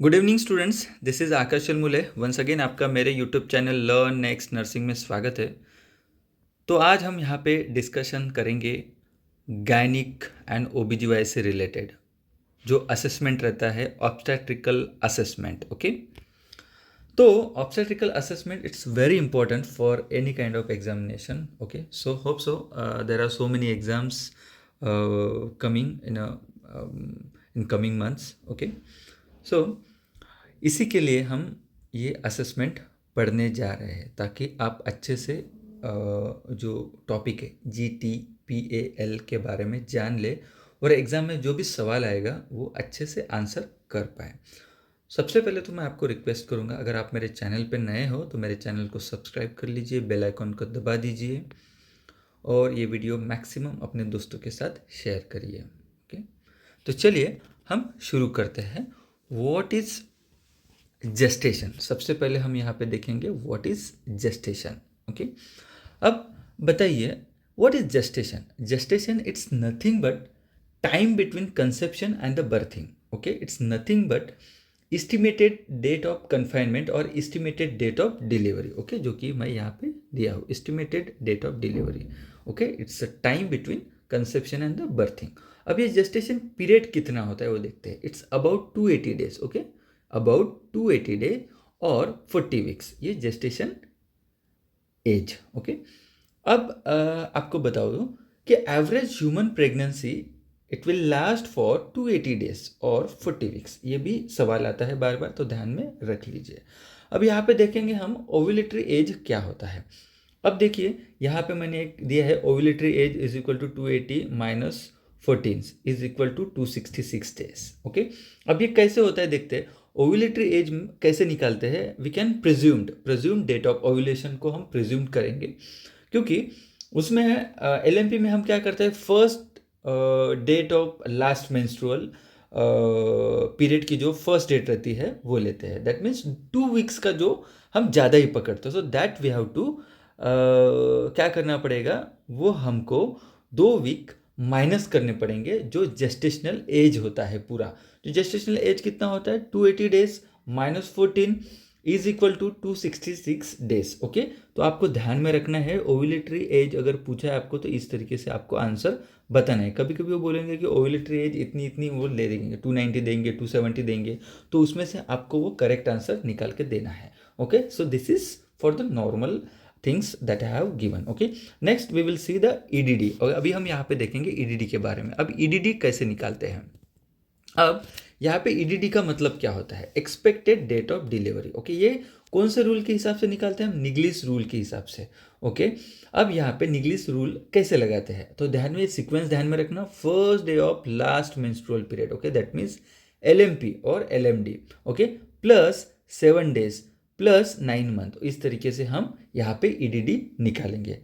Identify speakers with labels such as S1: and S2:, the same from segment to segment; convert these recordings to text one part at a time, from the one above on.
S1: Good evening students, this is Akash Chalmule. Once again आपका मेरे YouTube channel learn next nursing में स्वागत है। तो आज हम यहाँ पे डिस्कशन करेंगे गायनिक एंड ओबीजीवाई से रिलेटेड जो असेसमेंट रहता है, ऑब्स्टेट्रिकल असेसमेंट। ओके, तो obstetrical assessment it's very important for any kind of examination. Okay, so hope so there are so many exams coming in coming months. Okay, so इसी के लिए हम ये असेसमेंट पढ़ने जा रहे हैं ताकि आप अच्छे से जो टॉपिक है GTPAL के बारे में जान ले और एग्ज़ाम में जो भी सवाल आएगा वो अच्छे से आंसर कर पाए. सबसे पहले तो मैं आपको रिक्वेस्ट करूँगा, अगर आप मेरे चैनल पे नए हो तो मेरे चैनल को सब्सक्राइब कर लीजिए, बेल आइकॉन को दबा दीजिए और ये वीडियो मैक्सिमम अपने दोस्तों के साथ शेयर करिए. ओके, तो चलिए हम शुरू करते हैं. What is gestation? सबसे पहले हम यहाँ पे देखेंगे व्हाट इज जेस्टेशन. ओके, अब बताइए what is gestation. Gestation it's nothing but time between conception and the birthing. Okay, it's nothing but estimated date of confinement और estimated date of delivery. Okay, जो कि मैं यहाँ पे दिया हूँ, estimated date of delivery. Okay, it's a time between conception and the birthing. अब ये जेस्टेशन पीरियड कितना होता है वो देखते हैं. It's about 280 days. Okay, about 280 day और 40 वीक्स, ये जेस्टेशन एज. ओके, अब आपको बताओ कि average human pregnancy it will last for 280 days और 40 वीक्स. ये भी सवाल आता है बार बार, तो ध्यान में रख लीजिए. अब यहाँ पे देखेंगे हम ओव्यूलेटरी एज क्या होता है. अब देखिए यहाँ पे मैंने एक दिया है, ovulatory age is equal to 280 minus 14 is equal to 266 days. Okay, अब ये कैसे होता है देखते हैं. ओव्यूलेटरी एज कैसे निकालते हैं? We can presumed date of ovulation को हम प्रिज्यूम करेंगे, क्योंकि उसमें LMP में हम क्या करते हैं, first date of last menstrual period की जो फर्स्ट डेट रहती है वो लेते हैं. दैट मीन्स 2 वीक्स का जो हम ज़्यादा ही पकड़ते हैं. So that we have to क्या करना पड़ेगा, वो हमको 2 वीक माइनस करने पड़ेंगे जो जेस्टेशनल एज होता है पूरा. जो जेस्टेशनल एज कितना होता है, 280 days minus 14 is equal to 266 days. Okay, तो आपको ध्यान में रखना है. ओव्यूलेटरी एज अगर पूछा है आपको तो इस तरीके से आपको आंसर बताना है. कभी कभी वो बोलेंगे कि ओव्यूलेटरी एज इतनी इतनी, वो ले देंगे 290 देंगे, 270 देंगे, तो उसमें से आपको वो करेक्ट आंसर निकाल के देना है. Okay, so this is for the normal things that I have given. Okay, next we will see the EDD. और अभी हम यहाँ पे देखेंगे EDD के बारे में. अब EDD कैसे निकालते हैं. अब यहाँ पे EDD का मतलब क्या होता है, expected date of delivery. Okay, ये कौन से रूल के हिसाब से निकालते हैं हम, निगलिस रूल के हिसाब से. ओके, अब यहाँ पे निगलिस रूल कैसे लगाते हैं, तो ध्यान में सीक्वेंस ध्यान में रखना. First day of last menstrual period. Okay, that means LMP और LMD. Okay, plus 7 days plus 9 month. इस तरीके से हम यहाँ पे EDD निकालेंगे.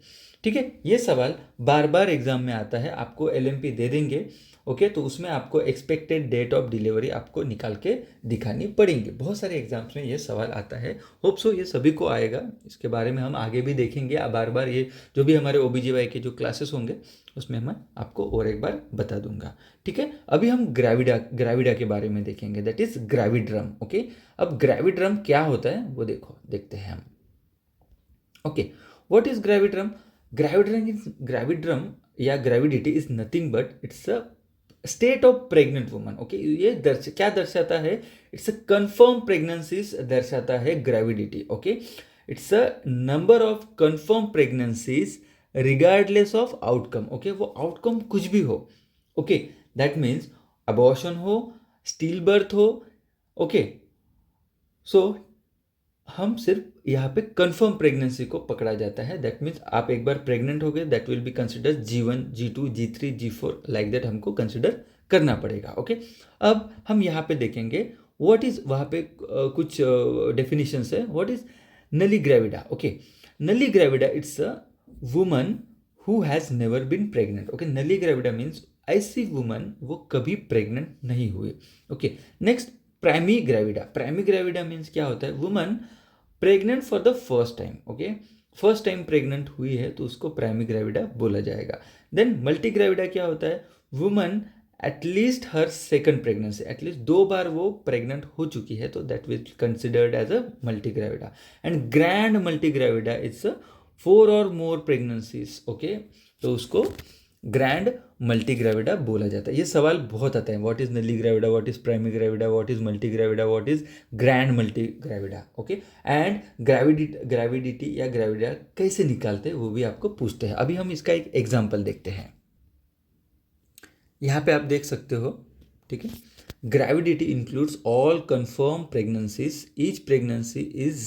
S1: ठीक है, ये सवाल बार बार एग्जाम में आता है. आपको LMP दे देंगे. ओके, तो उसमें आपको एक्सपेक्टेड डेट ऑफ डिलीवरी आपको निकाल के दिखानी पड़ेंगे. बहुत सारे एग्जाम्स में ये सवाल आता है. होप सो ये सभी को आएगा. इसके बारे में हम आगे भी देखेंगे. बार बार ये जो भी हमारे OBGY के जो क्लासेस होंगे उसमें मैं आपको और एक बार बता दूंगा. ठीक है, अभी हम ग्रेविडा के बारे में देखेंगे, दैट इज ग्रेविड्रम. ओके, अब ग्रेविड्रम क्या होता है वो देखते हैं हम. Okay, what is gravidarum. Gravidarum या gravidity is nothing but it's a state of pregnant woman. Okay, ये क्या दर्शाता है, इट्स अ कंफर्म प्रेगनेंसीज दर्शाता है gravidity. Okay, it's a number of confirm pregnancies regardless of outcome. Okay, वो outcome कुछ भी हो. ओके, दैट मीन्स अबॉर्शन हो, स्टिल बर्थ हो. ओके, सो हम सिर्फ यहाँ पे कंफर्म प्रेगनेंसी को पकड़ा जाता है. दैट मीन्स आप एक बार प्रेग्नेंट हो गए, that will be consider G1, G2, G3, G4 like that हमको कंसिडर करना पड़ेगा. ओके, अब हम यहाँ पे देखेंगे व्हाट इज, वहाँ पे कुछ डेफिनेशंस है. व्हाट इज नली gravida. Okay, nulli gravida it's a woman who has never been pregnant. Okay, nulli gravida means ऐसी वुमन वो कभी प्रेग्नेंट नहीं हुई. Okay, next primi gravida. Primi gravida means क्या होता है, woman pregnant for the first time. Okay, first time pregnant हुई है तो उसको प्राइमी ग्रेविडा बोला जाएगा. देन मल्टी ग्रेविडा क्या होता है, woman at least her second pregnancy, at least 2 बार वो प्रेग्नेंट हो चुकी है, तो that will considered as a multigravida. And grand multigravida it's 4 और मोर प्रेगनेंसीज. ओके, तो उसको ग्रैंड मल्टीग्रेविडा बोला जाता है. ये सवाल बहुत आता है, व्हाट इज नली gravida, what is primary gravida, what is multigravida, what is grand multigravida. Okay, and gravidity या ग्रेविडा कैसे निकालते हैं वो भी आपको पूछते हैं. अभी हम इसका एक एग्जाम्पल देखते हैं. यहाँ पे आप देख सकते हो, ठीक है. Gravidity includes all confirm pregnancies. Each pregnancy is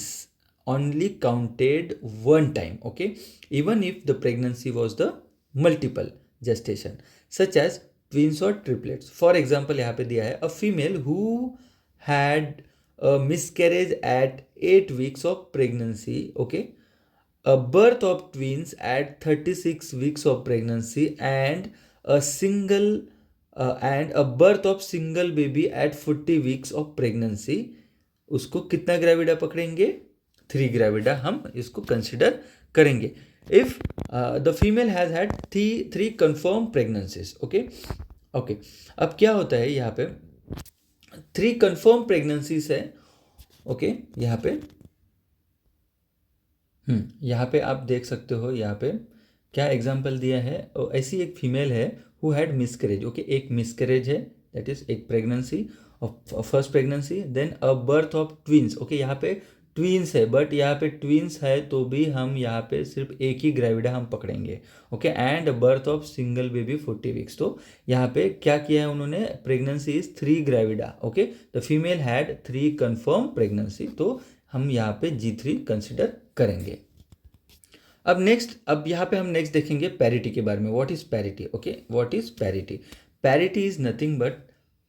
S1: only counted one time, okay, even if the pregnancy was the multiple gestation, such as twins or triplets. For example, यहाँ पे दिया है a female who had a miscarriage at 8 weeks of pregnancy, okay, a birth of twins at 36 weeks of pregnancy, and a birth of single baby at 40 weeks of pregnancy. उसको कितना gravida पकड़ेंगे? 3 gravida हम इसको consider करेंगे. If the female has had 3 confirm pregnancies. Okay okay, अब क्या होता है यहाँ पे, 3 कंफर्म प्रेगनेंसीज है. ओके, यहाँ पे आप देख सकते हो, यहाँ पे क्या एग्जाम्पल दिया है. ऐसी एक फीमेल है हु हैड मिसकैरेज. ओके, एक मिसकैरेज है, दैट इज एक pregnancy, first pregnancy. Then a birth of twins. Okay, यहाँ पे ट्विंस है, बट यहाँ पे ट्विंस है तो भी हम यहाँ पे सिर्फ एक ही ग्रेविडा हम पकड़ेंगे. Okay, and birth of single baby 40 weeks. तो यहाँ पे क्या किया है उन्होंने, pregnancy is 3 gravida. Okay, the female had 3 confirm pregnancy, तो हम यहाँ पे G3 कंसिडर करेंगे. अब यहाँ पे हम नेक्स्ट देखेंगे पैरिटी के बारे में. What is parity? Okay, what is parity? Parity is nothing but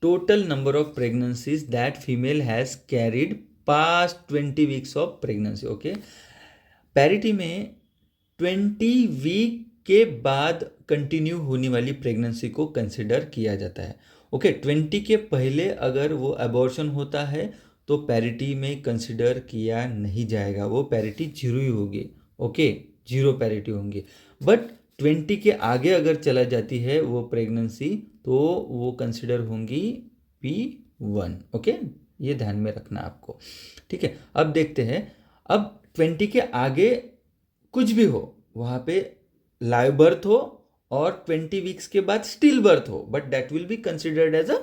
S1: total number of pregnancies that female has carried past 20 weeks of pregnancy. Okay, parity में 20 वीक के बाद कंटिन्यू होने वाली प्रेगनेंसी को कंसिडर किया जाता है. ओके, 20 के पहले अगर वो अबॉर्शन होता है तो पैरिटी में कंसिडर किया नहीं जाएगा, वो पैरिटी जीरो ही होगी. ओके, जीरो पैरिटी होंगी. बट 20 के आगे अगर चला जाती है वो प्रेगनेंसी, तो वो कंसिडर होंगी P1. ओके, ये ध्यान में रखना आपको, ठीक है. अब देखते हैं, अब 20 के आगे कुछ भी हो, वहाँ पे लाइव बर्थ हो और 20 वीक्स के बाद स्टिल बर्थ हो, but that will be considered as a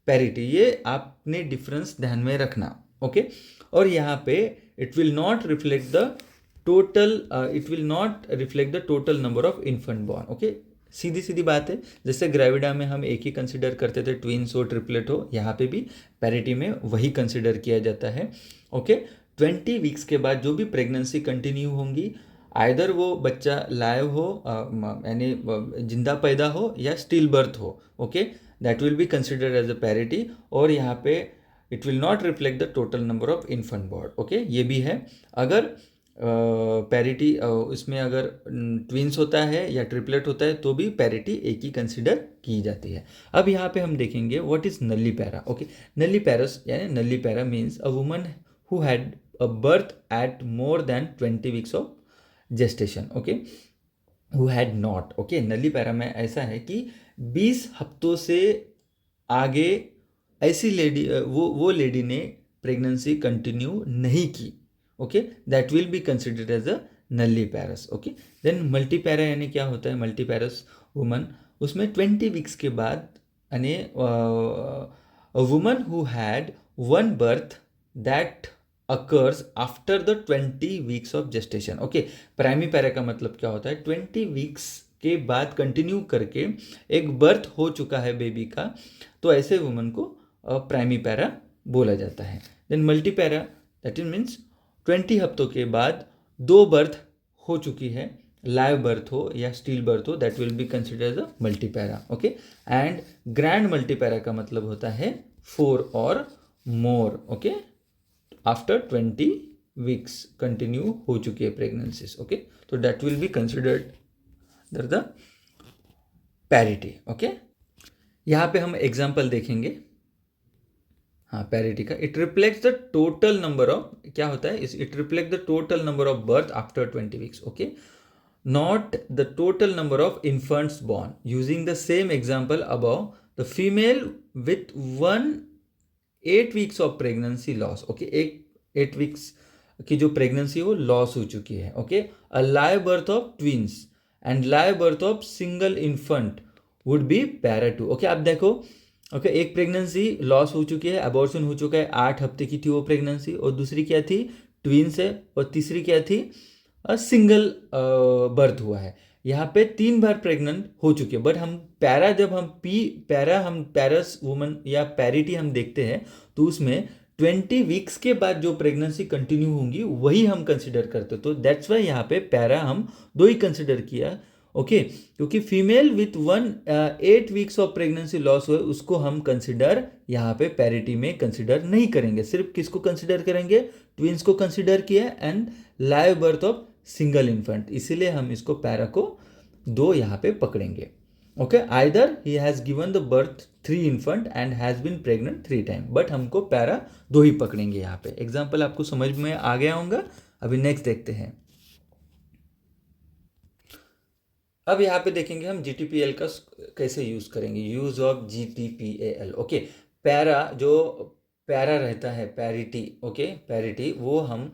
S1: parity. ये आपने डिफरेंस ध्यान में रखना. ओके, और यहाँ पे it will not reflect the total number of infant born. Okay, सीधी सीधी बात है. जैसे ग्रेविडा में हम एक ही कंसिडर करते थे, ट्विंस हो ट्रिपलेट हो, यहाँ पे भी पैरिटी में वही कंसिडर किया जाता है. ओके, 20 वीक्स के बाद जो भी प्रेगनेंसी कंटिन्यू होंगी, आइदर वो बच्चा लाइव हो, यानी जिंदा पैदा हो, या स्टिल बर्थ हो. Okay, that will be considered as a parity. और यहाँ पे it will not reflect the total number of infant born. Okay, ये भी है. अगर पैरिटी इसमें अगर ट्विंस होता है या ट्रिपलेट होता है तो भी पैरिटी एक ही कंसिडर की जाती है. अब यहाँ पे हम देखेंगे what is nullipara. Okay, nulliparous यानी nullipara means a woman who had a birth at more than 20 weeks of gestation. Okay, who had not. Okay, nullipara में ऐसा है कि 20 हफ्तों से आगे ऐसी लेडी, वो लेडी ने प्रेगनेंसी कंटिन्यू नहीं की. Okay, that will be considered as a nulliparous. Okay, then multi para यानी क्या होता है, मल्टी पैरस वुमन, उसमें 20 वीक्स के बाद यानी woman who had one birth that occurs after the 20 weeks of gestation. Okay, primary para का मतलब क्या होता है, 20 वीक्स के बाद कंटिन्यू करके एक बर्थ हो चुका है बेबी का, तो ऐसे वुमन को प्राइमरी पैरा बोला जाता है. Then multi para that is means 20 हफ्तों के बाद 2 बर्थ हो चुकी है, लाइव बर्थ हो या स्टिल बर्थ हो, that will be considered as a multipara. Okay, and grand multipara का मतलब होता है 4 और more. Okay, after 20 weeks continue हो चुकी है प्रेगनेंसीज. ओके, तो that will be considered the parity. Okay, यहाँ पे हम एग्जाम्पल देखेंगे. हाँ, पैरिटी का it reflects the total number of, क्या होता है, it reflect the total number of birth after 20 weeks. Okay, not the total number of infants born. Using the same example above, the female with 8 weeks of pregnancy loss, okay, 8 weeks की जो pregnancy वो loss हो चुकी है, okay, a live birth of twins and live birth of single infant would be para 2, okay. आप देखो, okay, एक pregnancy loss हो चुकी है, अबॉर्शन हो चुका है, 8 हफ्ते की थी वो प्रेगनेंसी, और दूसरी क्या थी, ट्विंस है, और तीसरी क्या थी, सिंगल बर्थ हुआ है। यहाँ पे 3 बार प्रेग्नेंट हो चुके हैं, बट हम पैरा, जब हम हम पैरस वुमन या पैरिटी हम देखते हैं, तो उसमें 20 वीक्स के बाद जो प्रेगनेंसी कंटिन्यू होंगी वही हम कंसिडर करते, तो दैट्स वाई यहाँ पे पैरा हम 2 ही कंसिडर किया, ओके। क्योंकि female with 8 weeks of pregnancy loss हुए उसको हम कंसिडर यहाँ पे पैरिटी में कंसिडर नहीं करेंगे, सिर्फ किसको कंसिडर करेंगे, ट्विंस को कंसिडर किया and live birth of single infant, इसीलिए हम इसको पैरा को 2 यहाँ पे पकड़ेंगे, okay. Either he has given the birth 3 infant and has been pregnant 3 time, but हमको पैरा 2 ही पकड़ेंगे यहाँ पे। एग्जाम्पल आपको समझ में आ गया होगा। अभी नेक्स्ट देखते हैं। अब यहाँ पे देखेंगे हम GTPL का कैसे यूज करेंगे, use of GTPAL, okay. Para, जो पैरा रहता है पैरिटी, ओके, पैरिटी, वो हम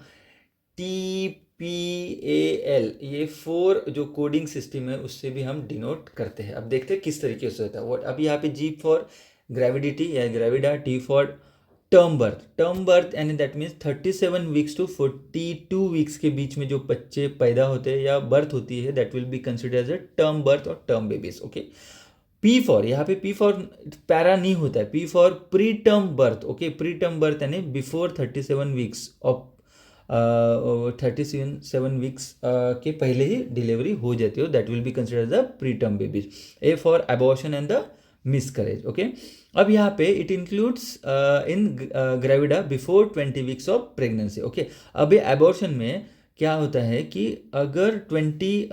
S1: TPAL, ये 4 जो कोडिंग सिस्टम है उससे भी हम डिनोट करते हैं। अब देखते हैं किस तरीके से होता है। वो अब यहाँ पे G फॉर ग्रेविडिटी या gravida, T for term birth यानी that means 37 weeks to 42 weeks के बीच में जो बच्चे पैदा होते हैं या बर्थ होती है, that will be consider as a term birth और term babies, okay. P for, यहाँ पे P फॉर पैरा नहीं होता है, P for preterm birth, okay, preterm birth यानी बिफोर 37 वीक्स ऑफ 37 वीक्स के पहले ही डिलीवरी हो जाती हो, that will be consider the preterm babies. A for abortion and the miscarriage, okay. अब यहाँ पे it includes in gravida before 20 weeks of pregnancy, okay. अब ये अबॉर्शन में क्या होता है कि अगर 20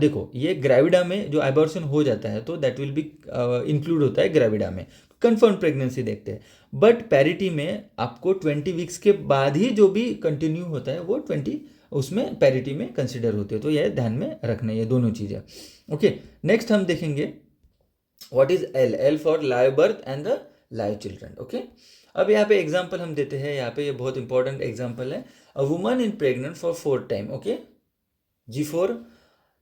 S1: देखो, ये ग्रेविडा में जो अबॉर्शन हो जाता है तो दैट विल बी इंक्लूड होता है ग्रेविडा में, कंफर्म प्रेगनेंसी देखते हैं। बट पैरिटी में आपको 20 वीक्स के बाद ही जो भी कंटिन्यू होता है वो 20 उसमें पैरिटी में कंसिडर होते हैं, तो यह ध्यान में रखना है ये दोनों चीज़ें, ओके। नेक्स्ट हम देखेंगे what is L for live birth and the live children, okay. अब यहाँ पे एग्जाम्पल हम देते हैं, यहाँ पे ये बहुत इंपॉर्टेंट एग्जाम्पल है। A woman in pregnant for 4 time, okay, G4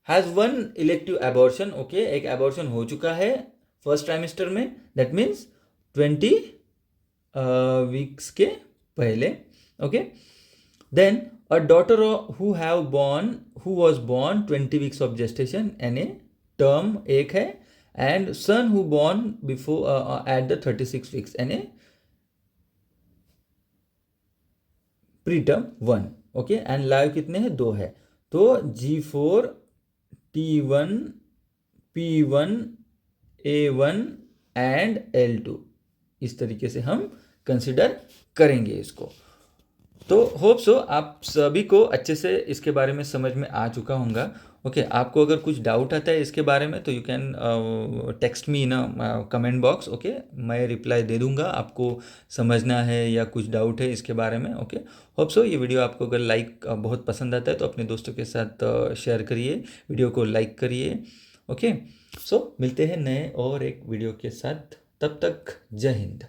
S1: has 1 elective abortion, okay, एक अबॉर्शन हो चुका है फर्स्ट ट्राइमेस्टर में, दैट मीन्स 20 वीक्स के पहले, okay. Then a daughter who was born 20 weeks of gestation यानी टर्म एक है, and son who born before at the 36 weeks यानी preterm 1, okay. And live कितने हैं, 2 है, तो G4 T1 P1 A1 and L2, इस तरीके से हम कंसिडर करेंगे इसको। तो होप सो आप सभी को अच्छे से इसके बारे में समझ में आ चुका होगा, ओके। आपको अगर कुछ डाउट आता है इसके बारे में तो you can text me in comment box, okay, मैं रिप्लाई दे दूंगा। आपको समझना है या कुछ डाउट है इसके बारे में, ओके। होप सो ये वीडियो आपको अगर बहुत पसंद आता है तो अपने दोस्तों के साथ शेयर करिए, वीडियो को लाइक करिए, ओके। सो मिलते हैं नए और एक वीडियो के साथ, तब तक जय हिंद।